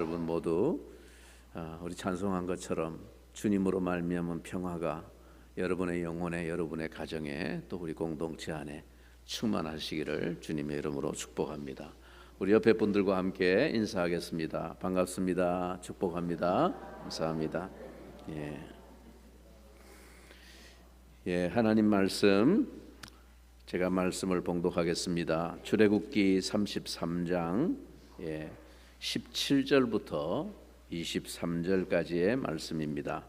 여러분 모두 우리 찬송한 것처럼 주님으로 말미암은 평화가 여러분의 영혼에, 여러분의 가정에, 또 우리 공동체 안에 충만하시기를 주님의 이름으로 축복합니다. 우리 옆에 분들과 함께 인사하겠습니다. 반갑습니다. 축복합니다. 감사합니다. 하나님 말씀, 제가 말씀을 봉독하겠습니다. 출애굽기 33장 17절부터 23절까지의 말씀입니다.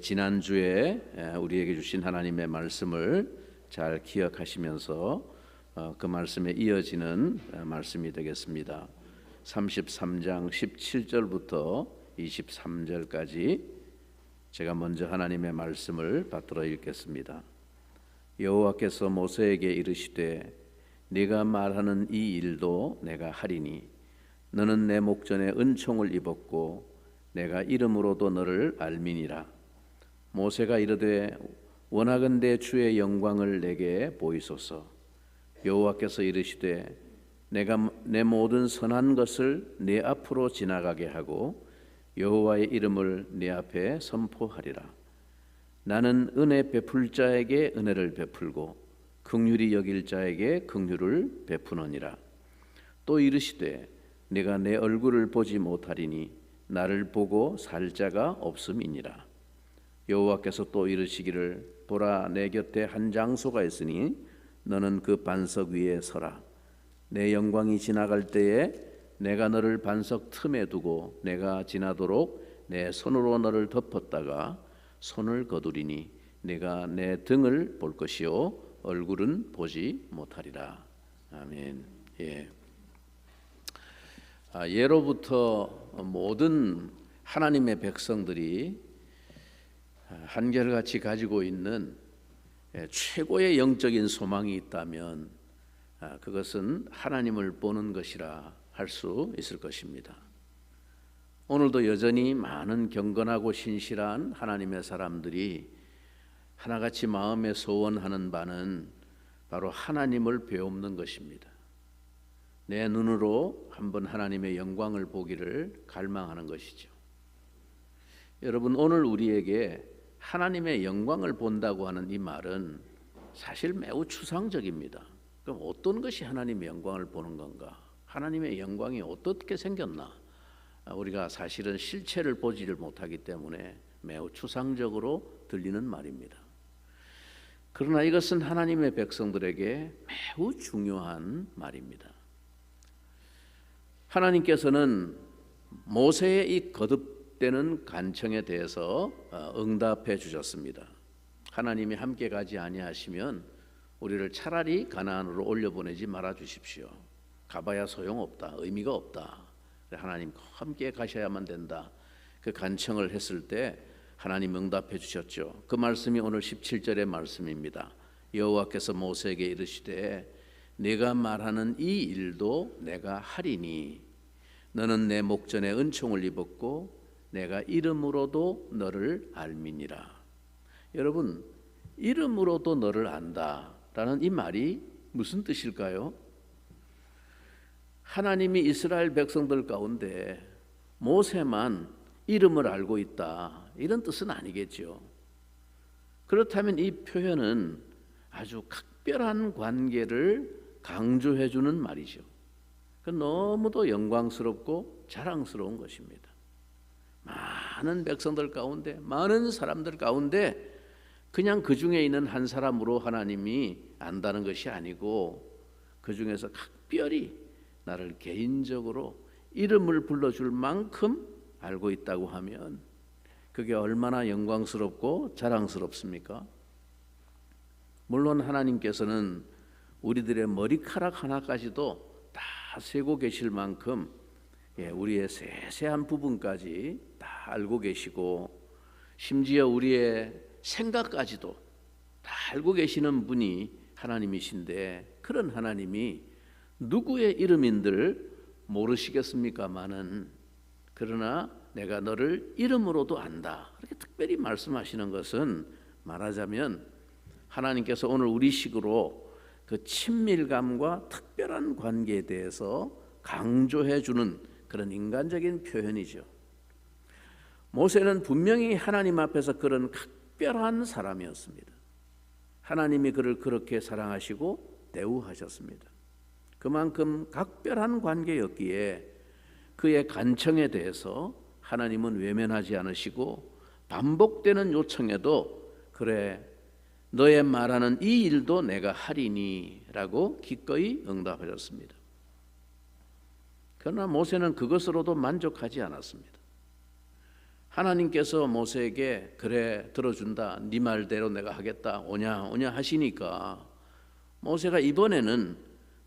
지난주에 우리에게 주신 하나님의 말씀을 잘 기억하시면서 그 말씀에 이어지는 말씀이 되겠습니다. 33장 17절부터 23절까지 제가 먼저 하나님의 말씀을 받들어 읽겠습니다. 여호와께서 모세에게 이르시되 네가 말하는 이 일도 내가 하리니 너는 내 목전에 은총을 입었고 내가 이름으로도 너를 알미니라. 모세가 이르되 원하건대 주의 영광을 내게 보이소서. 여호와께서 이르시되 내가 내 모든 선한 것을 네 앞으로 지나가게 하고 여호와의 이름을 네 앞에 선포하리라. 나는 은혜 베풀 자에게 은혜를 베풀고 긍휼히 여길 자에게 긍휼을 베푸느니라. 또 이르시되 내가 내 얼굴을 보지 못하리니 나를 보고 살 자가 없음이니라. 여호와께서 또 이르시기를 보라, 내 곁에 한 장소가 있으니 너는 그 반석 위에 서라. 내 영광이 지나갈 때에 내가 너를 반석 틈에 두고 내가 지나도록 내 손으로 너를 덮었다가 손을 거두리니 내가 내 등을 볼 것이요 얼굴은 보지 못하리라. 아멘. 예로부터 모든 하나님의 백성들이 한결같이 가지고 있는 최고의 영적인 소망이 있다면 그것은 하나님을 보는 것이라 할 수 있을 것입니다. 오늘도 여전히 많은 경건하고 신실한 하나님의 사람들이 하나같이 마음에 소원하는 바는 바로 하나님을 배우는 것입니다. 내 눈으로 한번 하나님의 영광을 보기를 갈망하는 것이죠. 여러분, 오늘 우리에게 하나님의 영광을 본다고 하는 이 말은 사실 매우 추상적입니다. 그럼 어떤 것이 하나님의 영광을 보는 건가? 하나님의 영광이 어떻게 생겼나? 우리가 사실은 실체를 보지를 못하기 때문에 매우 추상적으로 들리는 말입니다. 그러나 이것은 하나님의 백성들에게 매우 중요한 말입니다. 하나님께서는 모세의 이 거듭되는 간청에 대해서 응답해 주셨습니다. 하나님이 함께 가지 아니하시면 우리를 차라리 가나안으로 올려보내지 말아 주십시오. 가봐야 소용없다, 의미가 없다. 하나님과 함께 가셔야만 된다. 그 간청을 했을 때 하나님 응답해 주셨죠. 그 말씀이 오늘 17절의 말씀입니다. 여호와께서 모세에게 이르시되 네가 말하는 이 일도 내가 하리니 너는 내 목전에 은총을 입었고 내가 이름으로도 너를 알미니라. 여러분, 이름으로도 너를 안다라는 이 말이 무슨 뜻일까요? 하나님이 이스라엘 백성들 가운데 모세만 이름을 알고 있다, 이런 뜻은 아니겠죠. 그렇다면 이 표현은 아주 각별한 관계를 강조해 주는 말이죠. 너무도 영광스럽고 자랑스러운 것입니다. 많은 백성들 가운데, 많은 사람들 가운데 그냥 그 중에 있는 한 사람으로 하나님이 안다는 것이 아니고 그 중에서 각별히 나를 개인적으로 이름을 불러줄 만큼 알고 있다고 하면 그게 얼마나 영광스럽고 자랑스럽습니까? 물론 하나님께서는 우리들의 머리카락 하나까지도 다 세고 계실 만큼 우리의 세세한 부분까지 다 알고 계시고 심지어 우리의 생각까지도 다 알고 계시는 분이 하나님이신데 그런 하나님이 누구의 이름인들 모르시겠습니까마는 그러나 내가 너를 이름으로도 안다, 그렇게 특별히 말씀하시는 것은 말하자면 하나님께서 오늘 우리식으로 그 친밀감과 특별한 관계에 대해서 강조해 주는 그런 인간적인 표현이죠. 모세는 분명히 하나님 앞에서 그런 각별한 사람이었습니다. 하나님이 그를 그렇게 사랑하시고 대우하셨습니다. 그만큼 각별한 관계였기에 그의 간청에 대해서 하나님은 외면하지 않으시고 반복되는 요청에도 그래 너의 말하는 이 일도 내가 하리니 라고 기꺼이 응답하셨습니다. 그러나 모세는 그것으로도 만족하지 않았습니다. 하나님께서 모세에게 그래 들어준다, 네 말대로 내가 하겠다, 오냐 하시니까 모세가 이번에는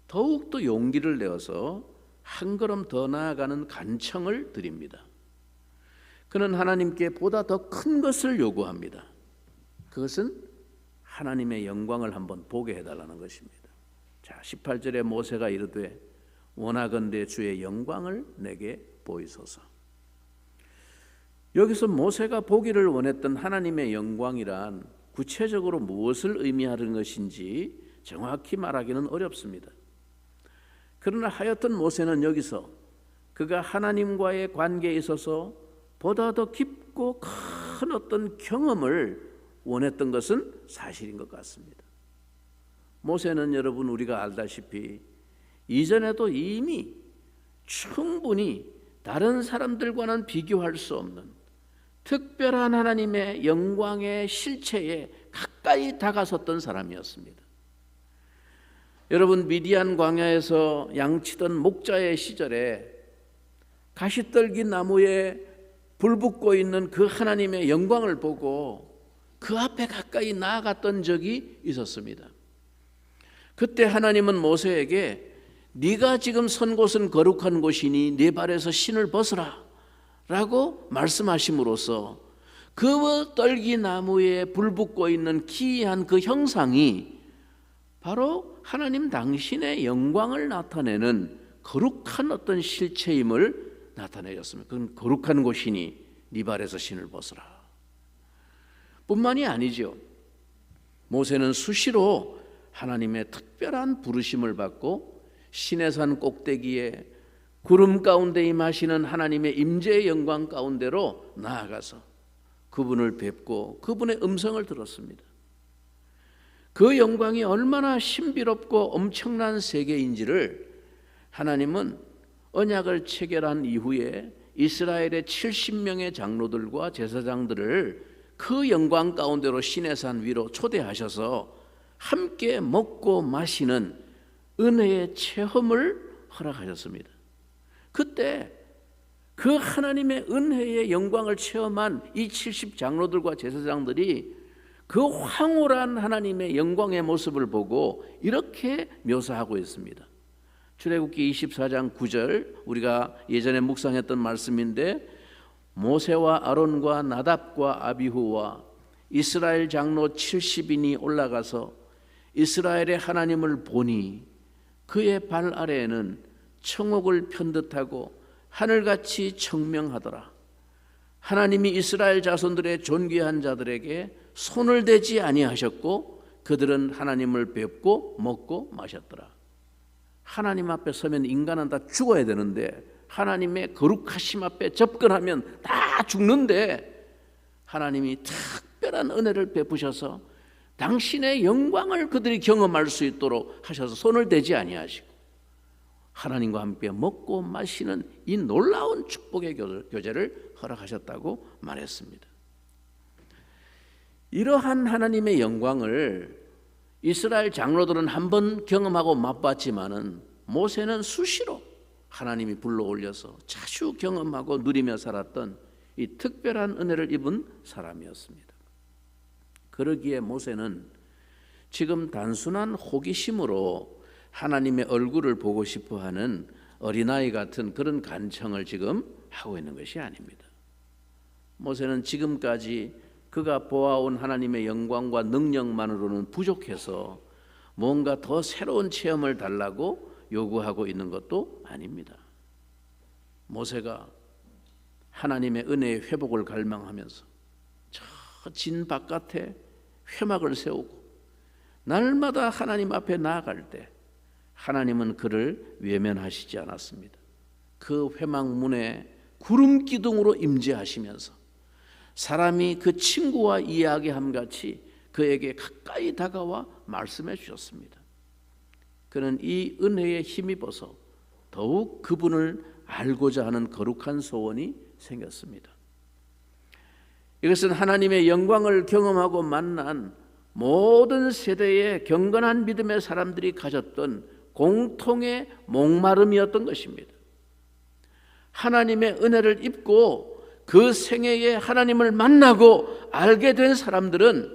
더욱더 용기를 내어서 한 걸음 더 나아가는 간청을 드립니다. 그는 하나님께 보다 더 큰 것을 요구합니다. 그것은 하나님의 영광을 한번 보게 해달라는 것입니다. 자, 18절에 모세가 이르되 원하건대 주의 영광을 내게 보이소서. 여기서 모세가 보기를 원했던 하나님의 영광이란 구체적으로 무엇을 의미하는 것인지 정확히 말하기는 어렵습니다. 그러나 하여튼 모세는 여기서 그가 하나님과의 관계에 있어서 보다 더 깊고 큰 어떤 경험을 원했던 것은 사실인 것 같습니다. 모세는 여러분 우리가 알다시피 이전에도 이미 충분히 다른 사람들과는 비교할 수 없는 특별한 하나님의 영광의 실체에 가까이 다가섰던 사람이었습니다. 여러분 미디안 광야에서 양치던 목자의 시절에 가시떨기 나무에 불 붙고 있는 그 하나님의 영광을 보고 그 앞에 가까이 나아갔던 적이 있었습니다. 그때 하나님은 모세에게 네가 지금 선 곳은 거룩한 곳이니 네 발에서 신을 벗으라 라고 말씀하심으로써 그 떨기 나무에 불 붙고 있는 기이한 그 형상이 바로 하나님 당신의 영광을 나타내는 거룩한 어떤 실체임을 나타내셨습니다. 그건 거룩한 곳이니 네 발에서 신을 벗으라 뿐만이 아니죠. 모세는 수시로 하나님의 특별한 부르심을 받고 시내산 꼭대기에 구름 가운데 임하시는 하나님의 임재의 영광 가운데로 나아가서 그분을 뵙고 그분의 음성을 들었습니다. 그 영광이 얼마나 신비롭고 엄청난 세계인지를 하나님은 언약을 체결한 이후에 이스라엘의 70명의 장로들과 제사장들을 그 영광 가운데로 시내산 위로 초대하셔서 함께 먹고 마시는 은혜의 체험을 허락하셨습니다. 그때 그 하나님의 은혜의 영광을 체험한 이 70장로들과 제사장들이 그 황홀한 하나님의 영광의 모습을 보고 이렇게 묘사하고 있습니다. 출애굽기 24장 9절 우리가 예전에 묵상했던 말씀인데 모세와 아론과 나답과 아비후와 이스라엘 장로 70인이 올라가서 이스라엘의 하나님을 보니 그의 발 아래에는 청옥을 편듯하고 하늘같이 청명하더라. 하나님이 이스라엘 자손들의 존귀한 자들에게 손을 대지 아니하셨고 그들은 하나님을 뵙고 먹고 마셨더라. 하나님 앞에 서면 인간은 다 죽어야 되는데 하나님의 거룩하심 앞에 접근하면 다 죽는데 하나님이 특별한 은혜를 베푸셔서 당신의 영광을 그들이 경험할 수 있도록 하셔서 손을 대지 아니하시고 하나님과 함께 먹고 마시는 이 놀라운 축복의 교제를 허락하셨다고 말했습니다. 이러한 하나님의 영광을 이스라엘 장로들은 한번 경험하고 맛봤지만은 모세는 수시로 하나님이 불러올려서 자주 경험하고 누리며 살았던 이 특별한 은혜를 입은 사람이었습니다. 그러기에 모세는 지금 단순한 호기심으로 하나님의 얼굴을 보고 싶어하는 어린아이 같은 그런 간청을 지금 하고 있는 것이 아닙니다. 모세는 지금까지 그가 보아온 하나님의 영광과 능력만으로는 부족해서 뭔가 더 새로운 체험을 달라고 요구하고 있는 것도 아닙니다. 모세가 하나님의 은혜의 회복을 갈망하면서 저 진 바깥에 회막을 세우고 날마다 하나님 앞에 나아갈 때 하나님은 그를 외면하시지 않았습니다. 그 회막문에 구름 기둥으로 임재하시면서 사람이 그 친구와 이야기함 같이 그에게 가까이 다가와 말씀해 주셨습니다. 그는 이 은혜에 힘입어서 더욱 그분을 알고자 하는 거룩한 소원이 생겼습니다. 이것은 하나님의 영광을 경험하고 만난 모든 세대의 경건한 믿음의 사람들이 가졌던 공통의 목마름이었던 것입니다. 하나님의 은혜를 입고 그 생애에 하나님을 만나고 알게 된 사람들은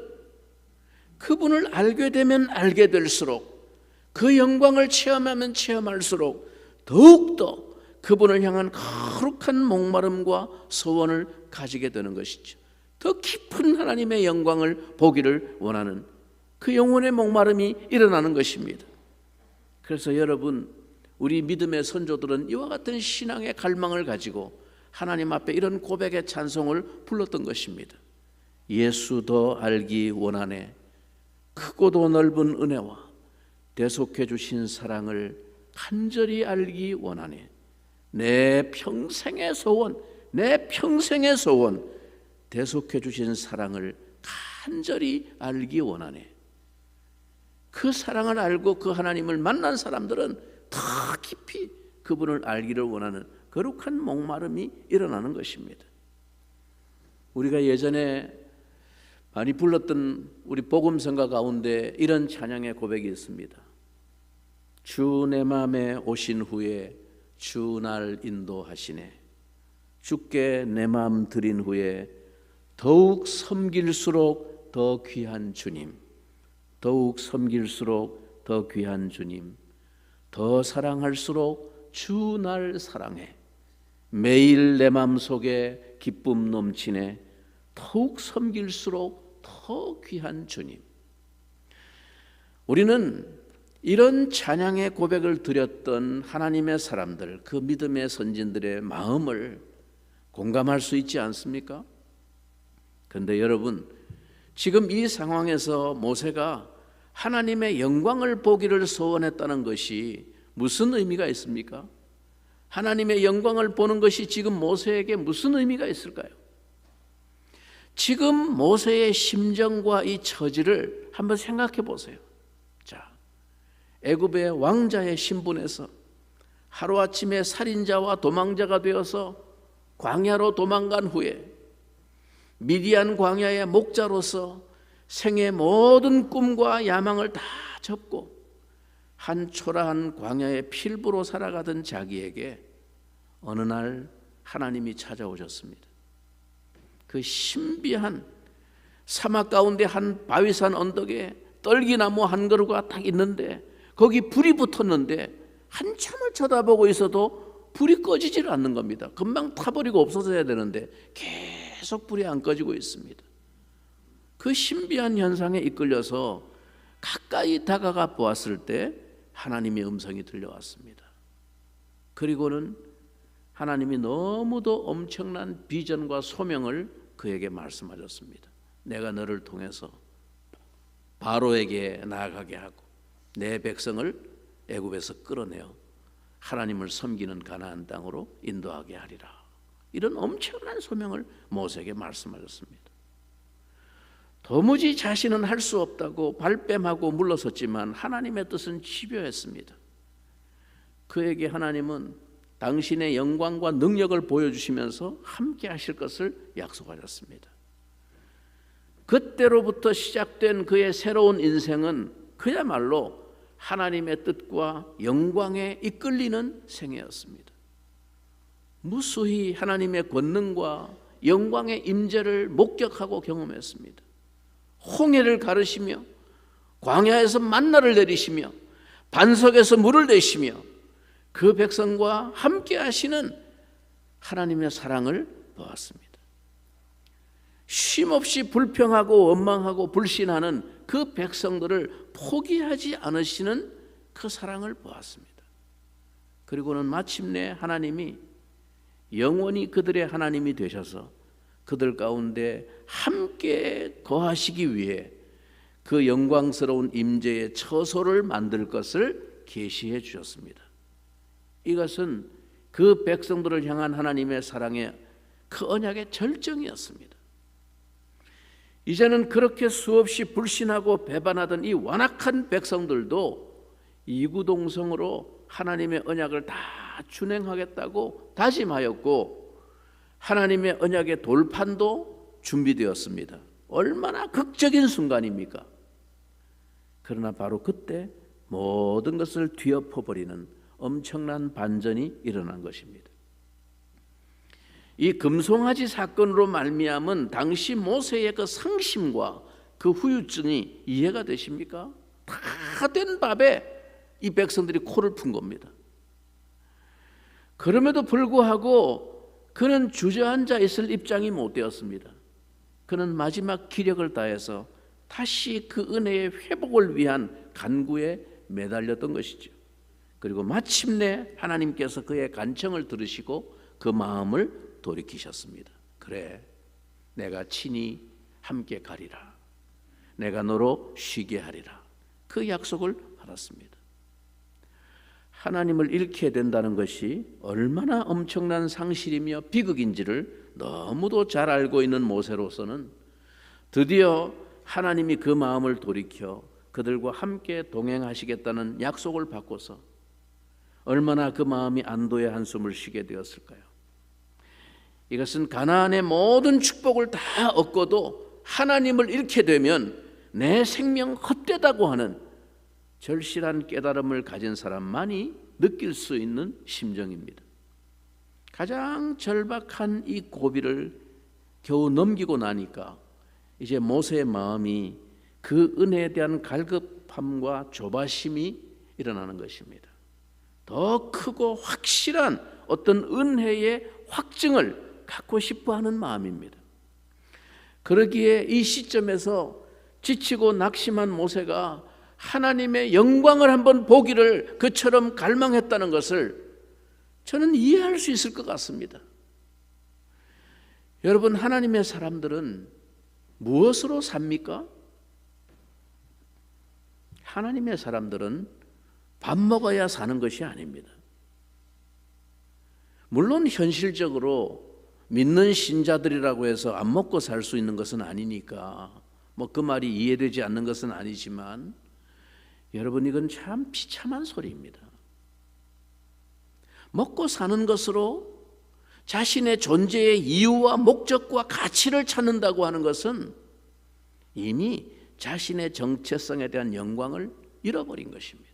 그분을 알게 되면 알게 될수록, 그 영광을 체험하면 체험할수록 더욱더 그분을 향한 거룩한 목마름과 소원을 가지게 되는 것이죠. 더 깊은 하나님의 영광을 보기를 원하는 그 영혼의 목마름이 일어나는 것입니다. 그래서 여러분, 우리 믿음의 선조들은 이와 같은 신앙의 갈망을 가지고 하나님 앞에 이런 고백의 찬송을 불렀던 것입니다. 예수 더 알기 원하네, 크고도 넓은 은혜와 대속해 주신 사랑을 간절히 알기 원하네. 내 평생의 소원, 내 평생의 소원, 대속해 주신 사랑을 간절히 알기 원하네. 그 사랑을 알고 그 하나님을 만난 사람들은 더 깊이 그분을 알기를 원하는 거룩한 목마름이 일어나는 것입니다. 우리가 예전에 많이 불렀던 우리 복음성가 가운데 이런 찬양의 고백이 있습니다. 주 내 맘에 오신 후에 주 날 인도하시네. 주께 내 마음 드린 후에 더욱 섬길수록 더 귀한 주님, 더욱 섬길수록 더 귀한 주님, 더 사랑할수록 주 날 사랑해. 매일 내 마음속에 기쁨 넘치네. 더욱 섬길수록 더 귀한 주님. 우리는 이런 찬양의 고백을 드렸던 하나님의 사람들, 그 믿음의 선진들의 마음을 공감할 수 있지 않습니까? 그런데 여러분, 지금 이 상황에서 모세가 하나님의 영광을 보기를 소원했다는 것이 무슨 의미가 있습니까? 하나님의 영광을 보는 것이 지금 모세에게 무슨 의미가 있을까요? 지금 모세의 심정과 이 처지를 한번 생각해 보세요. 자, 애굽의 왕자의 신분에서 하루아침에 살인자와 도망자가 되어서 광야로 도망간 후에 미디안 광야의 목자로서 생의 모든 꿈과 야망을 다 접고 한 초라한 광야의 필부로 살아가던 자기에게 어느 날 하나님이 찾아오셨습니다. 그 신비한 사막 가운데 한 바위산 언덕에 떨기나무 한 그루가 딱 있는데 거기 불이 붙었는데 한참을 쳐다보고 있어도 불이 꺼지질 않는 겁니다. 금방 타버리고 없어져야 되는데 계속 불이 안 꺼지고 있습니다. 그 신비한 현상에 이끌려서 가까이 다가가 보았을 때 하나님의 음성이 들려왔습니다. 그리고는 하나님이 너무도 엄청난 비전과 소명을 그에게 말씀하셨습니다. 내가 너를 통해서 바로에게 나아가게 하고 내 백성을 애굽에서 끌어내어 하나님을 섬기는 가나안 땅으로 인도하게 하리라. 이런 엄청난 소명을 모세에게 말씀하셨습니다. 도무지 자신은 할 수 없다고 발뺌하고 물러섰지만 하나님의 뜻은 집요했습니다. 그에게 하나님은 당신의 영광과 능력을 보여주시면서 함께 하실 것을 약속하셨습니다. 그때로부터 시작된 그의 새로운 인생은 그야말로 하나님의 뜻과 영광에 이끌리는 생애였습니다. 무수히 하나님의 권능과 영광의 임재를 목격하고 경험했습니다. 홍해를 가르시며 광야에서 만나를 내리시며 반석에서 물을 내시며 그 백성과 함께 하시는 하나님의 사랑을 보았습니다. 쉼없이 불평하고 원망하고 불신하는 그 백성들을 포기하지 않으시는 그 사랑을 보았습니다. 그리고는 마침내 하나님이 영원히 그들의 하나님이 되셔서 그들 가운데 함께 거하시기 위해 그 영광스러운 임재의 처소를 만들 것을 계시해 주셨습니다. 이것은 그 백성들을 향한 하나님의 사랑의 그 언약의 절정이었습니다. 이제는 그렇게 수없이 불신하고 배반하던 이 완악한 백성들도 이구동성으로 하나님의 언약을 다 준행하겠다고 다짐하였고, 하나님의 언약의 돌판도 준비되었습니다. 얼마나 극적인 순간입니까? 그러나 바로 그때 모든 것을 뒤엎어버리는 엄청난 반전이 일어난 것입니다. 이 금송아지 사건으로 말미암은 당시 모세의 그 상심과 그 후유증이 이해가 되십니까? 다 된 밥에 이 백성들이 코를 푼 겁니다. 그럼에도 불구하고 그는 주저앉아 있을 입장이 못 되었습니다. 그는 마지막 기력을 다해서 다시 그 은혜의 회복을 위한 간구에 매달렸던 것이죠. 그리고 마침내 하나님께서 그의 간청을 들으시고 그 마음을 돌이키셨습니다. 그래, 내가 친히 함께 가리라. 내가 너로 쉬게 하리라. 그 약속을 받았습니다. 하나님을 잃게 된다는 것이 얼마나 엄청난 상실이며 비극인지를 너무도 잘 알고 있는 모세로서는 드디어 하나님이 그 마음을 돌이켜 그들과 함께 동행하시겠다는 약속을 받고서 얼마나 그 마음이 안도의 한숨을 쉬게 되었을까요? 이것은 가나안의 모든 축복을 다 얻고도 하나님을 잃게 되면 내 생명 헛되다고 하는 절실한 깨달음을 가진 사람만이 느낄 수 있는 심정입니다. 가장 절박한 이 고비를 겨우 넘기고 나니까 이제 모세의 마음이 그 은혜에 대한 갈급함과 조바심이 일어나는 것입니다. 더 크고 확실한 어떤 은혜의 확증을 갖고 싶어 하는 마음입니다. 그러기에 이 시점에서 지치고 낙심한 모세가 하나님의 영광을 한번 보기를 그처럼 갈망했다는 것을 저는 이해할 수 있을 것 같습니다. 여러분, 하나님의 사람들은 무엇으로 삽니까? 하나님의 사람들은 밥 먹어야 사는 것이 아닙니다. 물론 현실적으로 믿는 신자들이라고 해서 안 먹고 살 수 있는 것은 아니니까 그 말이 이해되지 않는 것은 아니지만, 여러분, 이건 참 비참한 소리입니다. 먹고 사는 것으로 자신의 존재의 이유와 목적과 가치를 찾는다고 하는 것은 이미 자신의 정체성에 대한 영광을 잃어버린 것입니다.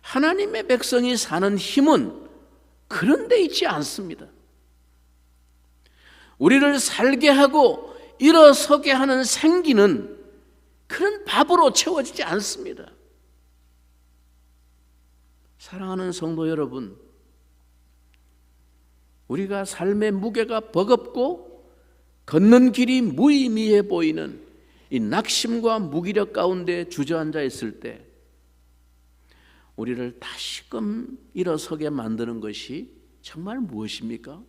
하나님의 백성이 사는 힘은 그런 데 있지 않습니다. 우리를 살게 하고 일어서게 하는 생기는 그런 밥으로 채워지지 않습니다. 사랑하는 성도 여러분, 우리가 삶의 무게가 버겁고 걷는 길이 무의미해 보이는 이 낙심과 무기력 가운데 주저앉아 있을 때 우리를 다시금 일어서게 만드는 것이 정말 무엇입니까?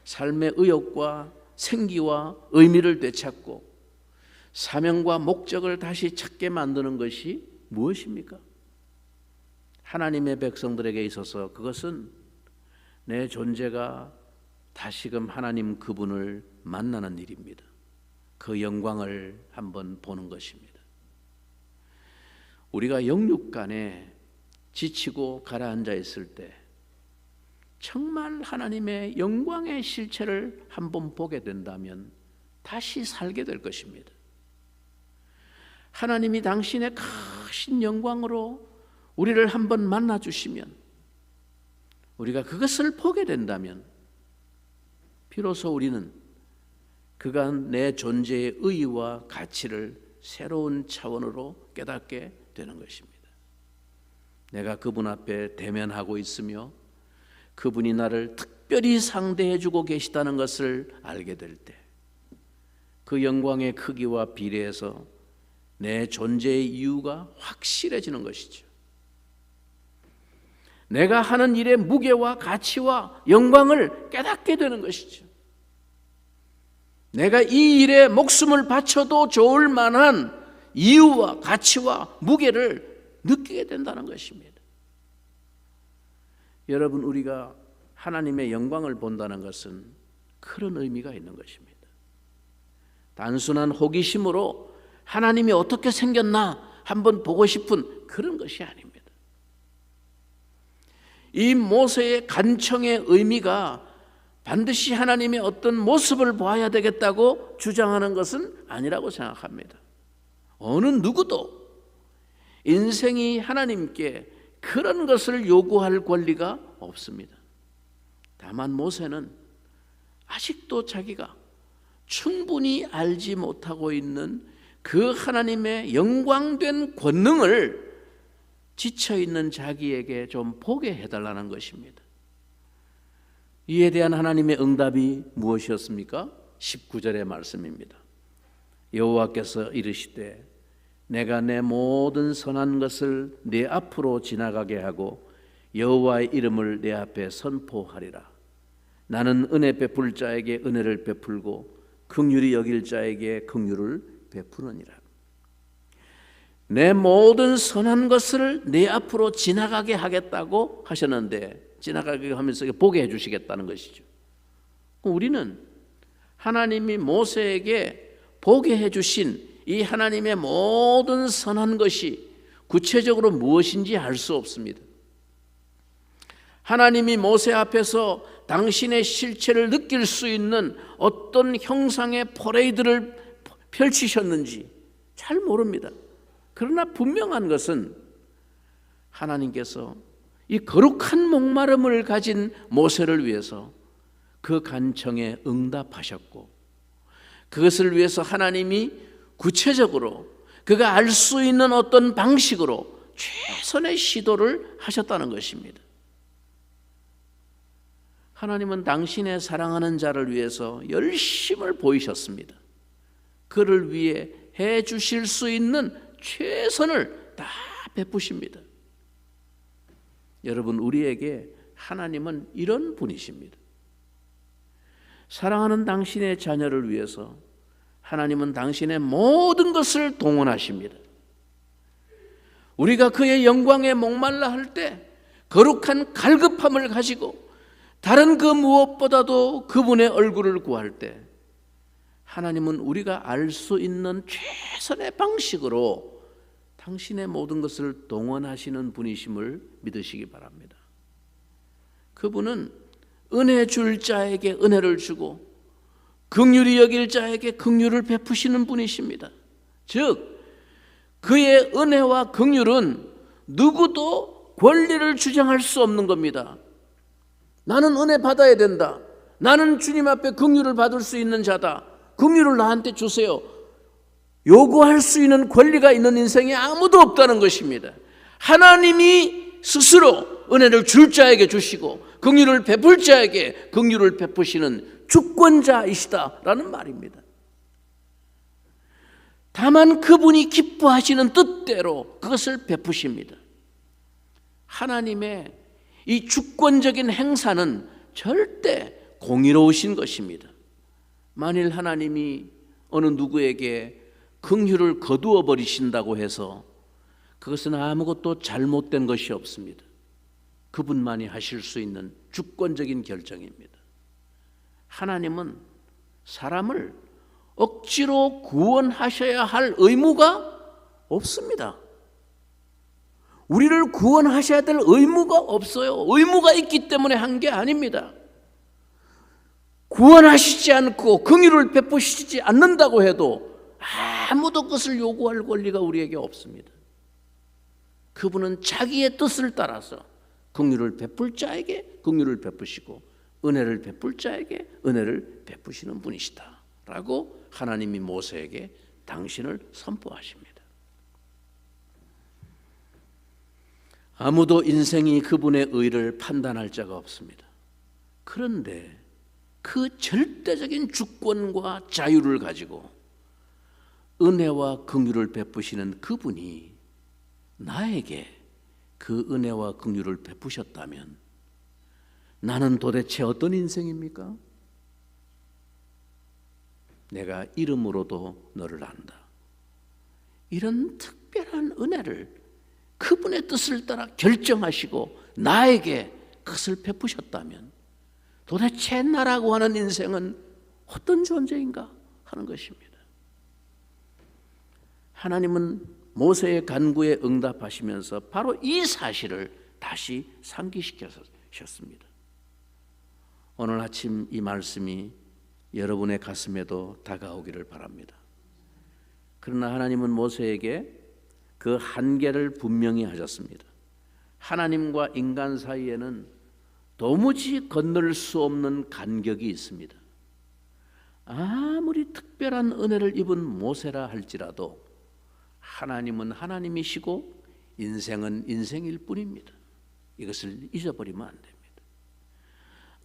삶의 의욕과 생기와 의미를 되찾고 사명과 목적을 다시 찾게 만드는 것이 무엇입니까? 하나님의 백성들에게 있어서 그것은 내 존재가 다시금 하나님 그분을 만나는 일입니다. 그 영광을 한번 보는 것입니다. 우리가 영육간에 지치고 가라앉아 있을 때 정말 하나님의 영광의 실체를 한번 보게 된다면 다시 살게 될 것입니다. 하나님이 당신의 크신 영광으로 우리를 한번 만나 주시면, 우리가 그것을 보게 된다면 비로소 우리는 그간 내 존재의 의의와 가치를 새로운 차원으로 깨닫게 되는 것입니다. 내가 그분 앞에 대면하고 있으며 그분이 나를 특별히 상대해 주고 계시다는 것을 알게 될 때 그 영광의 크기와 비례해서 내 존재의 이유가 확실해지는 것이죠. 내가 하는 일의 무게와 가치와 영광을 깨닫게 되는 것이죠. 내가 이 일에 목숨을 바쳐도 좋을 만한 이유와 가치와 무게를 느끼게 된다는 것입니다. 여러분, 우리가 하나님의 영광을 본다는 것은 그런 의미가 있는 것입니다. 단순한 호기심으로 하나님이 어떻게 생겼나 한번 보고 싶은 그런 것이 아닙니다. 이 모세의 간청의 의미가 반드시 하나님의 어떤 모습을 봐야 되겠다고 주장하는 것은 아니라고 생각합니다. 어느 누구도 인생이 하나님께 그런 것을 요구할 권리가 없습니다. 다만 모세는 아직도 자기가 충분히 알지 못하고 있는 그 하나님의 영광된 권능을 지쳐있는 자기에게 좀 보게 해달라는 것입니다. 이에 대한 하나님의 응답이 무엇이었습니까? 19절의 말씀입니다. 여호와께서 이르시되 내가 내 모든 선한 것을 네 앞으로 지나가게 하고 여호와의 이름을 내 앞에 선포하리라. 나는 은혜 베풀 자에게 은혜를 베풀고 긍휼히 여길 자에게 긍휼을 베푸느니라. 내 모든 선한 것을 내 앞으로 지나가게 하겠다고 하셨는데, 지나가게 하면서 보게 해주시겠다는 것이죠. 우리는 하나님이 모세에게 보게 해주신 이 하나님의 모든 선한 것이 구체적으로 무엇인지 알 수 없습니다. 하나님이 모세 앞에서 당신의 실체를 느낄 수 있는 어떤 형상의 퍼레이드를 펼치셨는지 잘 모릅니다. 그러나 분명한 것은 하나님께서 이 거룩한 목마름을 가진 모세를 위해서 그 간청에 응답하셨고, 그것을 위해서 하나님이 구체적으로 그가 알 수 있는 어떤 방식으로 최선의 시도를 하셨다는 것입니다. 하나님은 당신의 사랑하는 자를 위해서 열심을 보이셨습니다. 그를 위해 해 주실 수 있는 최선을 다 베푸십니다. 여러분, 우리에게 하나님은 이런 분이십니다. 사랑하는 당신의 자녀를 위해서 하나님은 당신의 모든 것을 동원하십니다. 우리가 그의 영광에 목말라 할 때 거룩한 갈급함을 가지고 다른 그 무엇보다도 그분의 얼굴을 구할 때 하나님은 우리가 알 수 있는 최선의 방식으로 당신의 모든 것을 동원하시는 분이심을 믿으시기 바랍니다. 그분은 은혜 줄 자에게 은혜를 주고 긍휼히 여길 자에게 긍휼을 베푸시는 분이십니다. 즉 그의 은혜와 긍휼은 누구도 권리를 주장할 수 없는 겁니다. 나는 은혜 받아야 된다. 나는 주님 앞에 긍휼을 받을 수 있는 자다. 긍휼을 나한테 주세요. 요구할 수 있는 권리가 있는 인생에 아무도 없다는 것입니다. 하나님이 스스로 은혜를 줄 자에게 주시고 긍휼을 베풀 자에게 긍휼을 베푸시는 주권자이시다라는 말입니다. 다만 그분이 기뻐하시는 뜻대로 그것을 베푸십니다. 하나님의 이 주권적인 행사는 절대 공의로우신 것입니다. 만일 하나님이 어느 누구에게 긍휼을 거두어 버리신다고 해서 그것은 아무것도 잘못된 것이 없습니다. 그분만이 하실 수 있는 주권적인 결정입니다. 하나님은 사람을 억지로 구원하셔야 할 의무가 없습니다. 우리를 구원하셔야 될 의무가 없어요. 의무가 있기 때문에 한 게 아닙니다. 구원하시지 않고 긍휼을 베푸시지 않는다고 해도 아무도 그것을 요구할 권리가 우리에게 없습니다. 그분은 자기의 뜻을 따라서 긍휼을 베풀 자에게 긍휼을 베푸시고 은혜를 베풀 자에게 은혜를 베푸시는 분이시다라고 하나님이 모세에게 당신을 선포하십니다. 아무도 인생이 그분의 의를 판단할 자가 없습니다. 그런데 그 절대적인 주권과 자유를 가지고 은혜와 긍휼을 베푸시는 그분이 나에게 그 은혜와 긍휼을 베푸셨다면 나는 도대체 어떤 인생입니까? 내가 이름으로도 너를 안다. 이런 특별한 은혜를 그분의 뜻을 따라 결정하시고 나에게 그것을 베푸셨다면 도대체 나라고 하는 인생은 어떤 존재인가 하는 것입니다. 하나님은 모세의 간구에 응답하시면서 바로 이 사실을 다시 상기시키셨습니다. 오늘 아침 이 말씀이 여러분의 가슴에도 다가오기를 바랍니다. 그러나 하나님은 모세에게 그 한계를 분명히 하셨습니다. 하나님과 인간 사이에는 도무지 건널 수 없는 간격이 있습니다. 아무리 특별한 은혜를 입은 모세라 할지라도 하나님은 하나님이시고 인생은 인생일 뿐입니다. 이것을 잊어버리면 안 됩니다.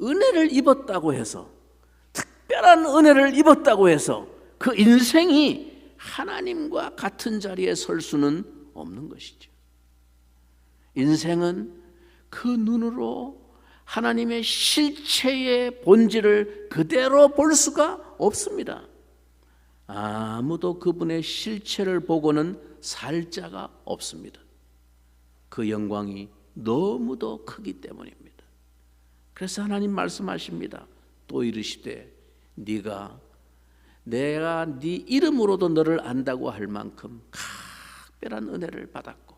은혜를 입었다고 해서, 특별한 은혜를 입었다고 해서 그 인생이 하나님과 같은 자리에 설 수는 없는 것이죠. 인생은 그 눈으로 하나님의 실체의 본질을 그대로 볼 수가 없습니다. 아무도 그분의 실체를 보고는 살 자가 없습니다. 그 영광이 너무도 크기 때문입니다. 그래서 하나님 말씀하십니다. 또 이르시되 네가 내가 네 이름으로도 너를 안다고 할 만큼 각별한 은혜를 받았고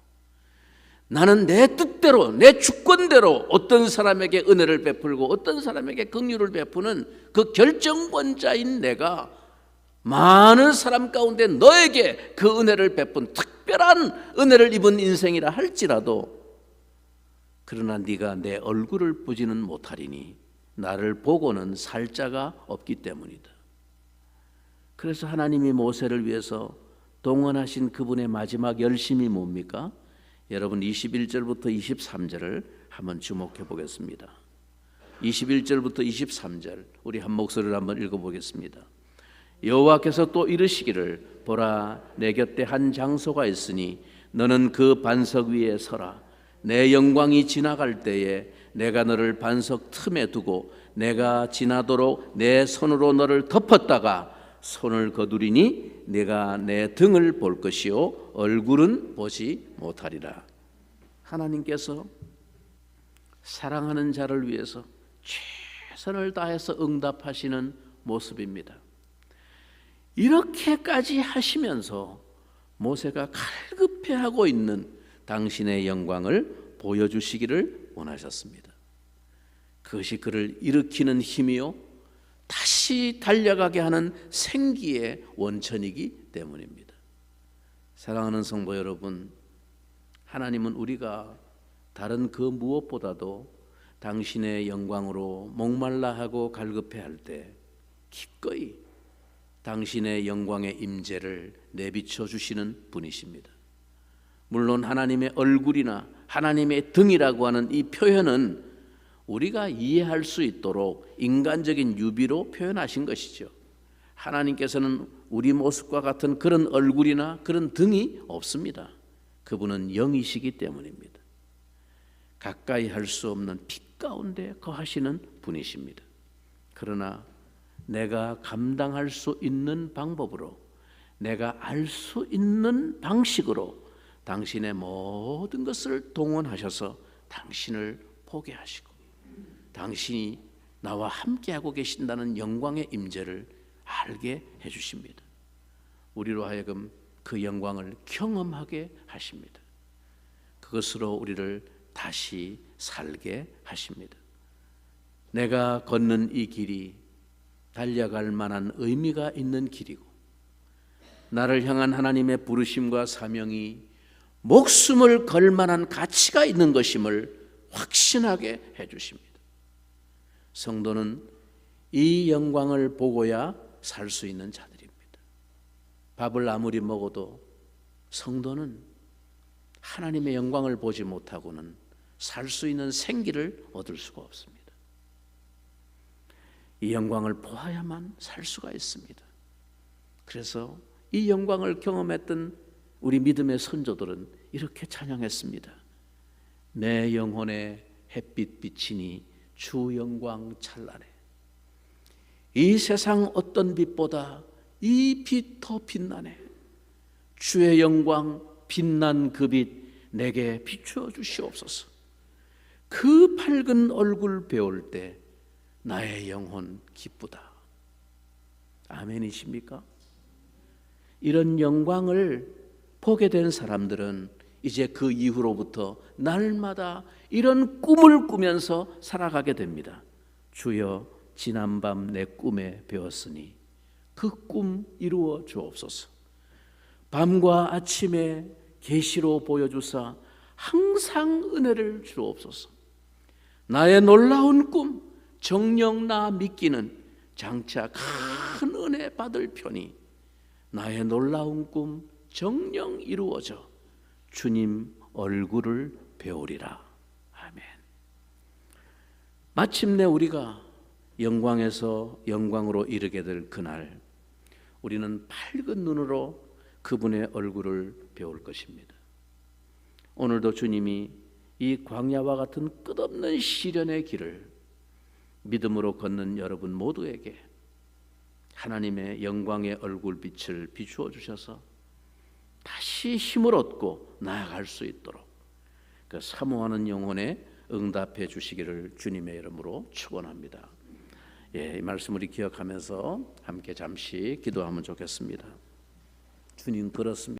나는 내 뜻대로 내 주권대로 어떤 사람에게 은혜를 베풀고 어떤 사람에게 긍휼을 베푸는 그 결정권자인 내가 많은 사람 가운데 너에게 그 은혜를 베푼 특별한 은혜를 입은 인생이라 할지라도 그러나 네가 내 얼굴을 보지는 못하리니 나를 보고는 살 자가 없기 때문이다. 그래서 하나님이 모세를 위해서 동원하신 그분의 마지막 열심이 뭡니까? 여러분 21절부터 23절을 한번 주목해 보겠습니다. 21절부터 23절 우리 한 목소리로 한번 읽어보겠습니다. 여호와께서 또 이르시기를 보라 내 곁에 한 장소가 있으니 너는 그 반석 위에 서라. 내 영광이 지나갈 때에 내가 너를 반석 틈에 두고 내가 지나도록 내 손으로 너를 덮었다가 손을 거두리니 내가 내 등을 볼 것이요 얼굴은 보지 못하리라. 하나님께서 사랑하는 자를 위해서 최선을 다해서 응답하시는 모습입니다. 이렇게까지 하시면서 모세가 갈급해하고 있는 당신의 영광을 보여주시기를 원하셨습니다. 그것이 그를 일으키는 힘이요 다시 달려가게 하는 생기의 원천이기 때문입니다. 사랑하는 성도 여러분, 하나님은 우리가 다른 그 무엇보다도 당신의 영광으로 목말라하고 갈급해할 때 기꺼이 당신의 영광의 임재를 내비쳐 주시는 분이십니다. 물론 하나님의 얼굴이나 하나님의 등이라고 하는 이 표현은 우리가 이해할 수 있도록 인간적인 유비로 표현하신 것이죠. 하나님께서는 우리 모습과 같은 그런 얼굴이나 그런 등이 없습니다. 그분은 영이시기 때문입니다. 가까이 할 수 없는 빛 가운데 거하시는 분이십니다. 그러나 내가 감당할 수 있는 방법으로, 내가 알 수 있는 방식으로 당신의 모든 것을 동원하셔서 당신을 보게 하시고 당신이 나와 함께하고 계신다는 영광의 임재를 알게 해주십니다. 우리로 하여금 그 영광을 경험하게 하십니다. 그것으로 우리를 다시 살게 하십니다. 내가 걷는 이 길이 달려갈 만한 의미가 있는 길이고 나를 향한 하나님의 부르심과 사명이 목숨을 걸 만한 가치가 있는 것임을 확신하게 해주십니다. 성도는 이 영광을 보고야 살 수 있는 자들입니다. 밥을 아무리 먹어도 성도는 하나님의 영광을 보지 못하고는 살 수 있는 생기를 얻을 수가 없습니다. 이 영광을 보아야만 살 수가 있습니다. 그래서 이 영광을 경험했던 우리 믿음의 선조들은 이렇게 찬양했습니다. 내 영혼에 햇빛 비치니 주 영광 찬란해. 이 세상 어떤 빛보다 이 빛 더 빛나네. 주의 영광 빛난 그 빛 내게 비추어 주시옵소서. 그 밝은 얼굴 배울 때 나의 영혼 기쁘다. 아멘이십니까? 이런 영광을 보게 된 사람들은 이제 그 이후로부터 날마다 이런 꿈을 꾸면서 살아가게 됩니다. 주여, 지난밤 내 꿈에 배웠으니 그 꿈 이루어 주옵소서. 밤과 아침에 계시로 보여주사 항상 은혜를 주옵소서. 나의 놀라운 꿈 정녕 나 믿기는 장차 큰 은혜 받을 편이 나의 놀라운 꿈 정녕 이루어져 주님 얼굴을 배우리라. 아멘. 마침내 우리가 영광에서 영광으로 이르게 될 그날, 우리는 밝은 눈으로 그분의 얼굴을 배울 것입니다. 오늘도 주님이 이 광야와 같은 끝없는 시련의 길을 믿음으로 걷는 여러분 모두에게 하나님의 영광의 얼굴빛을 비추어 주셔서 다시 힘을 얻고 나아갈 수 있도록 그 사모하는 영혼에 응답해 주시기를 주님의 이름으로 축원합니다. 이 말씀 우리 기억하면서 함께 잠시 기도하면 좋겠습니다. 주님, 그렇습니다.